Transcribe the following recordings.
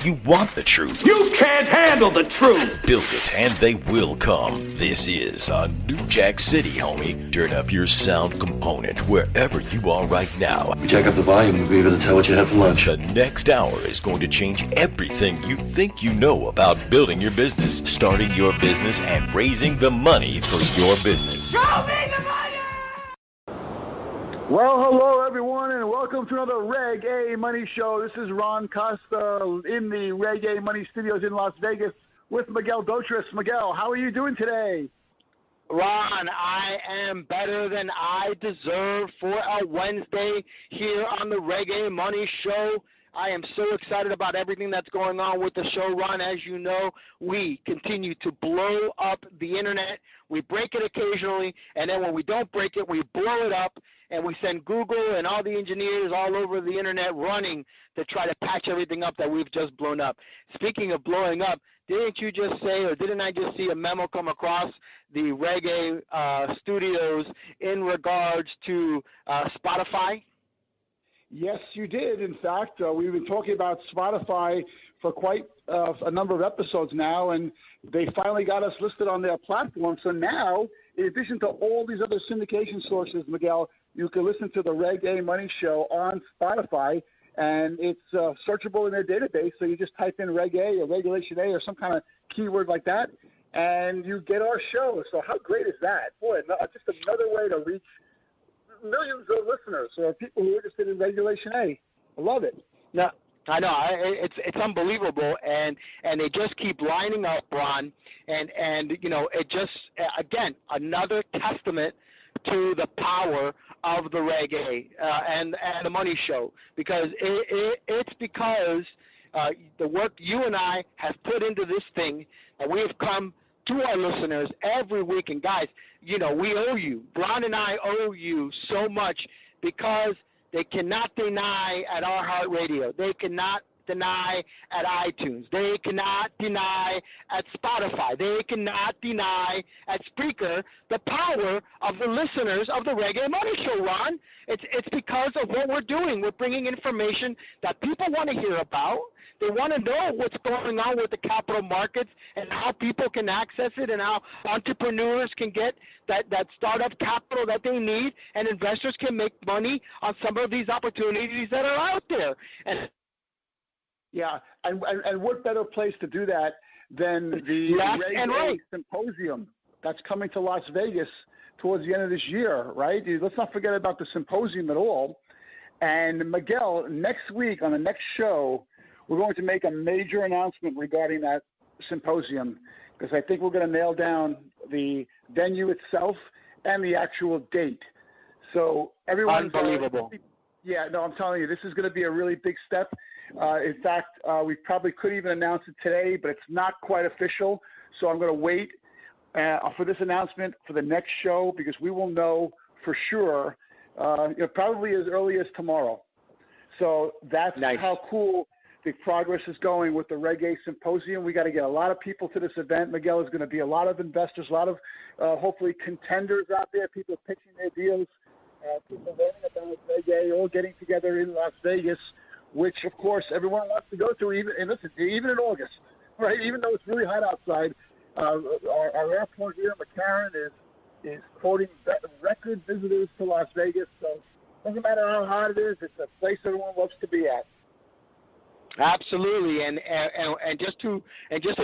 You want the truth. You can't handle the truth. Build it and they will come. This is a New Jack City, homie. Turn up your sound component wherever you are right now. We jack up the volume, we'll be able to tell what you had for lunch. The next hour is going to change everything you think you know about building your business, starting your business, and raising the money for your business. Show me the money! Well, hello, everyone, and welcome to another Reg.A Money Show. This is Ron Costa in the Reg.A Money Studios in Las Vegas with Miguel Dotris. Miguel, how are you doing today? Ron, I am better than I deserve for a Wednesday here on the Reg.A Money Show. I am so excited about everything that's going on with the show, Ron. As you know, we continue to blow up the internet. We break it occasionally, and then when we don't break it, we blow it up, and we send Google and all the engineers all over the internet running to try to patch everything up that we've just blown up. Speaking of blowing up, didn't you just say, or didn't I just see a memo come across the Reg.A studios in regards to Spotify? Yes, you did. In fact, we've been talking about Spotify for quite a number of episodes now, and they finally got us listed on their platform. So now, in addition to all these other syndication sources, Miguel, you can listen to the Reg.A Money Show on Spotify, and it's searchable in their database. So you just type in Reg.A or Regulation A or some kind of keyword like that, and you get our show. So how great is that? Boy, just another way to reach millions of listeners or people who are interested in Regulation A. I love it. No, I know it's unbelievable, and they just keep lining up, Ron, and you know, it just again another testament to the power of the Reg.A and the Money Show, because it's because the work you and I have put into this thing, and we have come to our listeners every week. And guys, you know, we owe you. Ron and I owe you so much, because they cannot deny at our Heart Radio. They cannot deny at iTunes. They cannot deny at Spotify. They cannot deny at Spreaker the power of the listeners of the Reg.A Money Show, Ron. It's because of what we're doing. We're bringing information that people want to hear about. They want to know what's going on with the capital markets and how people can access it, and how entrepreneurs can get that startup capital that they need, and investors can make money on some of these opportunities that are out there. And yeah, and what better place to do that than the Reg.A Symposium that's coming to Las Vegas towards the end of this year, right? Let's not forget about the symposium at all. And Miguel, next week on the next show, we're going to make a major announcement regarding that symposium, because I think we're going to nail down the venue itself and the actual date. So everyone's unbelievable. Yeah, no, I'm telling you, this is going to be a really big step. In fact, we probably could even announce it today, but it's not quite official. So I'm going to wait for this announcement for the next show, because we will know for sure, probably as early as tomorrow. So that's nice. How cool the progress is going with the Reg.A Symposium. We got to get a lot of people to this event. Miguel, is going to be a lot of investors, a lot of hopefully contenders out there, people pitching their deals, people learning about Reg.A, all getting together in Las Vegas, which, of course, everyone wants to go to, even in August, right? Even though it's really hot outside, our airport here, McCarran, is quoting record visitors to Las Vegas. So it doesn't matter how hot it is, it's a place everyone loves to be at. Absolutely, and just to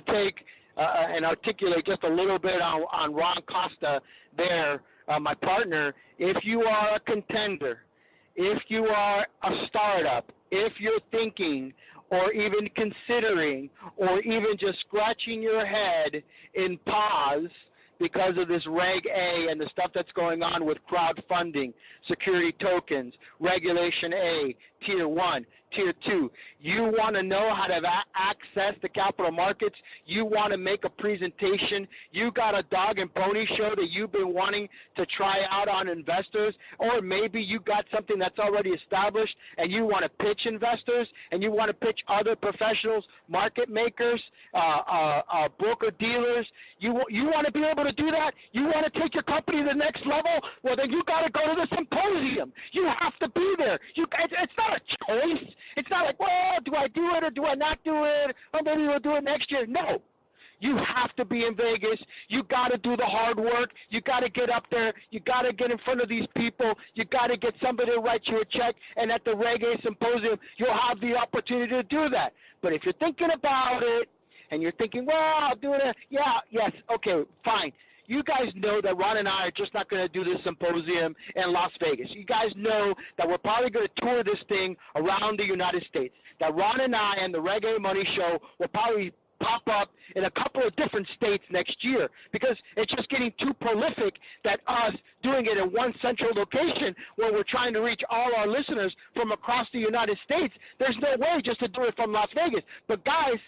take and articulate just a little bit on Ron Costa there, my partner. If you are a contender, if you are a startup, if you're thinking or even considering or even just scratching your head in pause because of this Reg.A and the stuff that's going on with crowdfunding, security tokens, Regulation A, Tier 1, Tier 2. You want to know how to access the capital markets. You want to make a presentation. You got a dog and pony show that you've been wanting to try out on investors, or maybe you got something that's already established and you want to pitch investors and you want to pitch other professionals, market makers, broker dealers. You want to be able to do that? You want to take your company to the next level? Well, then you got to go to the symposium. You have to be there. It's not not a choice. It's not like, well, do I do it or do I not do it? Or maybe we'll do it next year. No. You have to be in Vegas. You got to do the hard work. You got to get up there. You got to get in front of these people. You got to get somebody to write you a check. And at the Reg.A Symposium, you'll have the opportunity to do that. But if you're thinking about it and you're thinking, well, I'll do it. Yes, okay, fine. You guys know that Ron and I are just not going to do this symposium in Las Vegas. You guys know that we're probably going to tour this thing around the United States. That Ron and I and the Reg.A Money Show will probably pop up in a couple of different states next year because it's just getting too prolific that us doing it in one central location where we're trying to reach all our listeners from across the United States. There's no way just to do it from Las Vegas. But guys,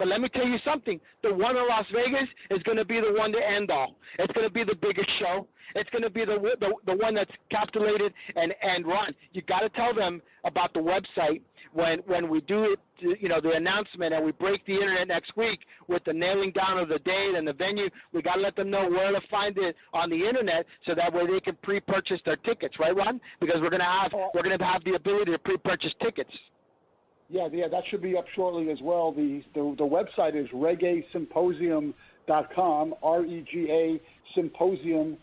let me tell you something. The one in Las Vegas is going to be the one to end all. It's going to be the biggest show. It's going to be the one that's capitulated and run. You got to tell them about the website when we do it, the announcement, and we break the internet next week with the nailing down of the date and the venue. We got to let them know where to find it on the internet so that way they can pre-purchase their tickets, right, Ron? Because we're going to have the ability to pre-purchase tickets. Yeah, that should be up shortly as well. The website is Reg.A Symposium.com, Reg.A Symposium.com.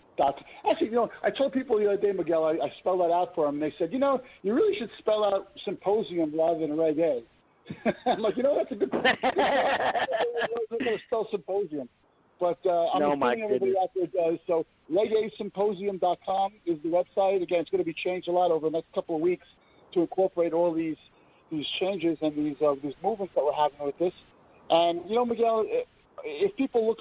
Actually, I told people the other day, Miguel, I spelled that out for them. They said, you really should spell out symposium rather than Reg.A. I'm like, that's a good point. I'm going to spell symposium. But I'm assuming everybody out there does. So Reg.A Symposium.com is the website. Again, it's going to be changed a lot over the next couple of weeks to incorporate all these changes and these movements that we're having with this. And, Miguel, if people look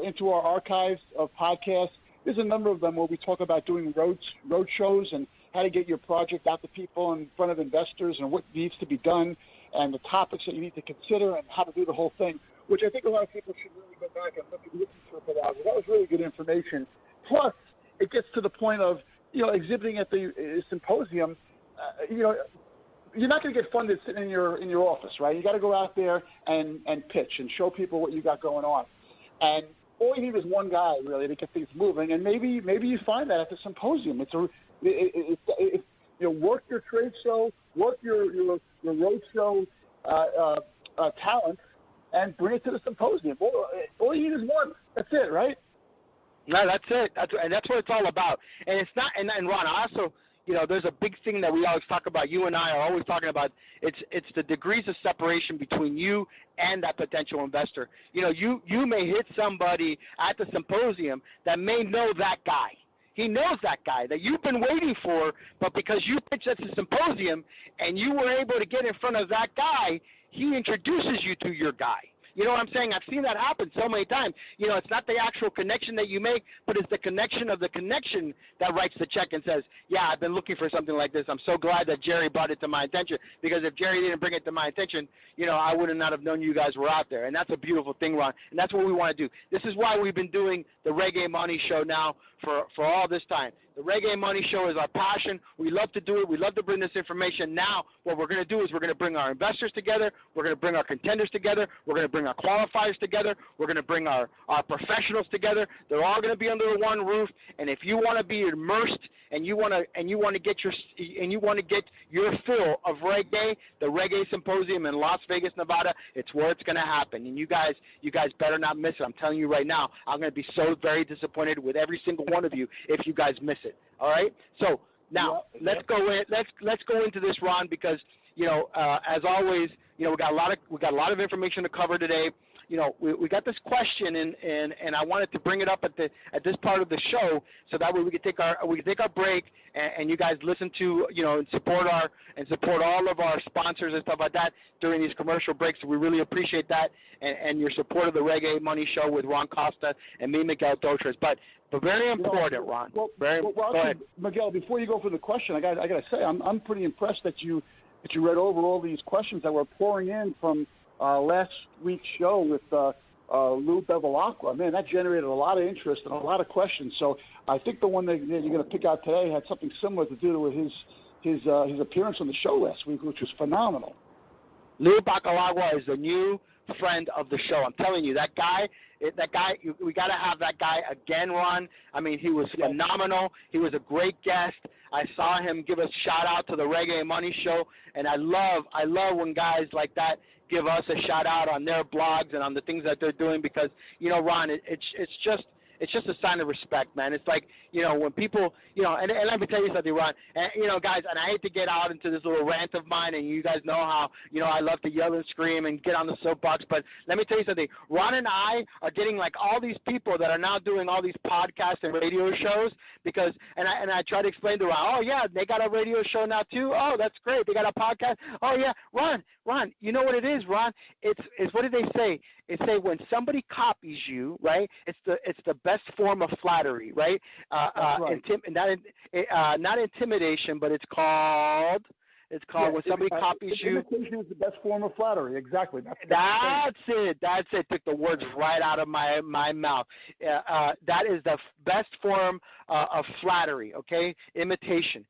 into our archives of podcasts, there's a number of them where we talk about doing road shows and how to get your project out to people in front of investors and what needs to be done and the topics that you need to consider and how to do the whole thing, which I think a lot of people should really go back and listen to for that. That was really good information. Plus, it gets to the point of, exhibiting at the symposium, you're not going to get funded sitting in your office, right? You got to go out there and pitch and show people what you got going on. And all you need is one guy really to get things moving. And maybe you find that at the symposium. Work your trade show, work your road show talent, and bring it to the symposium. All you need is one. That's it, right? No, that's it. That's what it's all about. And it's not. And Ron, also, there's a big thing that we always talk about. You and I are always talking about. It's the degrees of separation between you and that potential investor. You may hit somebody at the symposium that may know that guy. He knows that guy that you've been waiting for, but because you pitched at the symposium and you were able to get in front of that guy, he introduces you to your guy. You know what I'm saying? I've seen that happen so many times. It's not the actual connection that you make, but it's the connection of the connection that writes the check and says, yeah, I've been looking for something like this. I'm so glad that Jerry brought it to my attention, because if Jerry didn't bring it to my attention, I would not have known you guys were out there. And that's a beautiful thing, Ron. And that's what we want to do. This is why we've been doing the Reg.A Money Show now for all this time. The Reg.A Money Show is our passion. We love to do it. We love to bring this information. Now what we're going to do is we're going to bring our investors together. We're going to bring our contenders together. We're going to bring our qualifiers together. We're going to bring our professionals together. They're all going to be under one roof. And if you want to be immersed and you want to get your fill of Reg.A, the Reg.A Symposium in Las Vegas, Nevada, it's where it's going to happen. And you guys better not miss it. I'm telling you right now, I'm going to be so very disappointed with every single one of you if you guys miss it. All right. So now let's go into this, Ron, because as always, we got a lot of information to cover today. We got this question and I wanted to bring it up at this part of the show so that way we could take our break and you guys listen to and support all of our sponsors and stuff like that during these commercial breaks. So we really appreciate that and your support of the Reg.A Money Show with Ron Costa and me, Miguel Dotres. But very important, Ron. Go ahead. Miguel, before you go for the question, I got to say I'm pretty impressed that you read over all these questions that were pouring in from last week's show with Louis Bevilacqua. Man, that generated a lot of interest and a lot of questions. So I think the one that you're going to pick out today had something similar to do with his appearance on the show last week, which was phenomenal. Louis Bevilacqua is the new friend of the show. I'm telling you, that guy, we got to have that guy again, Ron. I mean, he was phenomenal. He was a great guest. I saw him give a shout out to the Reg.A Money Show, and I love when guys like that give us a shout out on their blogs and on the things that they're doing, because, you know, Ron, it's just a sign of respect, man. It's like, you know, when people, you know, and let me tell you something, Ron, and, you know, guys, and I hate to get out into this little rant of mine, and you guys know how, you know, I love to yell and scream and get on the soapbox, but let me tell you something. Ron and I are getting like all these people that are now doing all these podcasts and radio shows, because, and I try to explain to Ron, oh, yeah, they got a radio show now too. Oh, that's great. They got a podcast. Oh, yeah. Ron, you know what it is, Ron? It's what did they say? It's say when somebody copies you, right, it's the best form of flattery, right? Right. Not intimidation, but it's called when somebody copies you. Imitation is the best form of flattery. Exactly. That's it. Took the words right out of my mouth. That is the best form of flattery. Okay, imitation.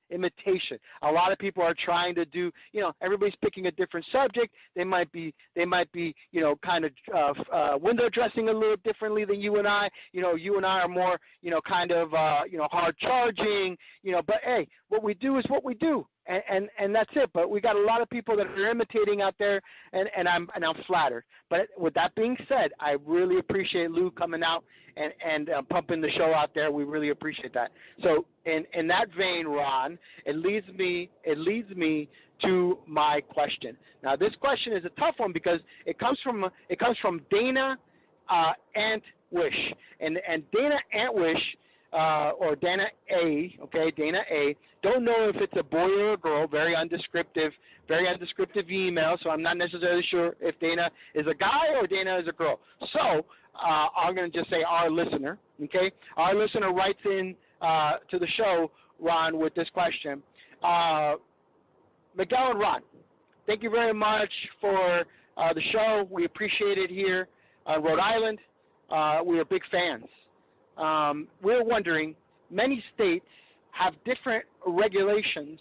A lot of people are trying to do. You know, everybody's picking a different subject. They might be, you know, kind of window dressing a little differently than you and I. You know, you and I are more, you know, kind of, you know, hard charging. You know, but hey, what we do is what we do. And that's it. But we got a lot of people that are imitating out there, and I'm flattered. But with that being said, I really appreciate Lou coming out and pumping the show out there. We really appreciate that. So in that vein, Ron, it leads me to my question. Now this question is a tough one because it comes from Dana Antwish, and Dana Antwish. Or Dana A, okay, Dana A. Don't know if it's a boy or a girl. Very undescriptive email. So I'm not necessarily sure if Dana is a guy or Dana is a girl. So I'm going to just say our listener, okay. Our listener writes in to the show, Ron, with this question. Miguel and Ron, thank you very much for the show. We appreciate it here on Rhode Island. We are big fans. We're wondering, many states have different regulations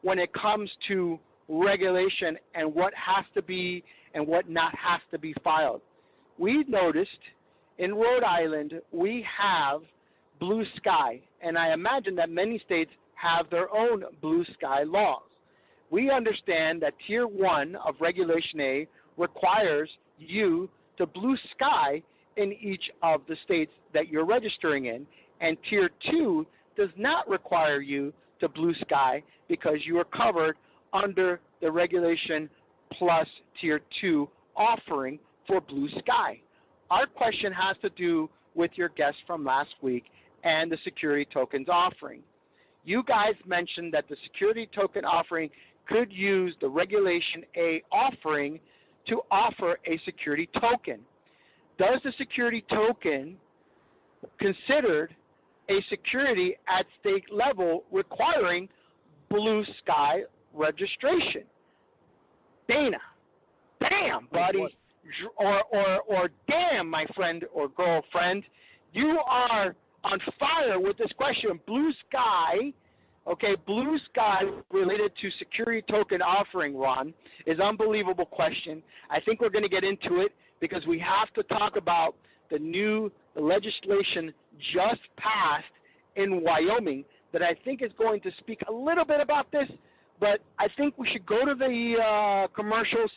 when it comes to regulation and what has to be and what not has to be filed. We noticed in Rhode Island we have blue sky, and I imagine that many states have their own blue sky laws. We understand that Tier 1 of Regulation A requires you to blue sky in each of the states that you're registering in, and Tier 2 does not require you to blue sky because you are covered under the Regulation Plus Tier 2 offering for blue sky. Our question has to do with your guest from last week and the security tokens offering. You guys mentioned that the security token offering could use the Regulation A offering to offer a security token. Does the security token considered a security at state level requiring blue sky registration? Dana, damn, buddy, or damn, my friend or girlfriend, you are on fire with this question. Blue sky, okay, blue sky related to security token offering, Ron, is an unbelievable question. I think we're going to get into it, because we have to talk about the legislation just passed in Wyoming that I think is going to speak a little bit about this, but I think we should go to the commercials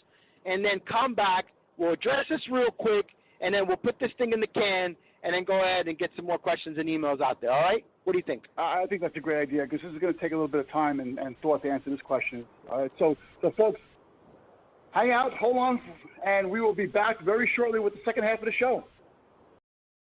and then come back. We'll address this real quick, and then we'll put this thing in the can and then go ahead and get some more questions and emails out there, all right? What do you think? I think that's a great idea, because this is going to take a little bit of time and thought to answer this question. All right, so folks, hang out, hold on, and we will be back very shortly with the second half of the show.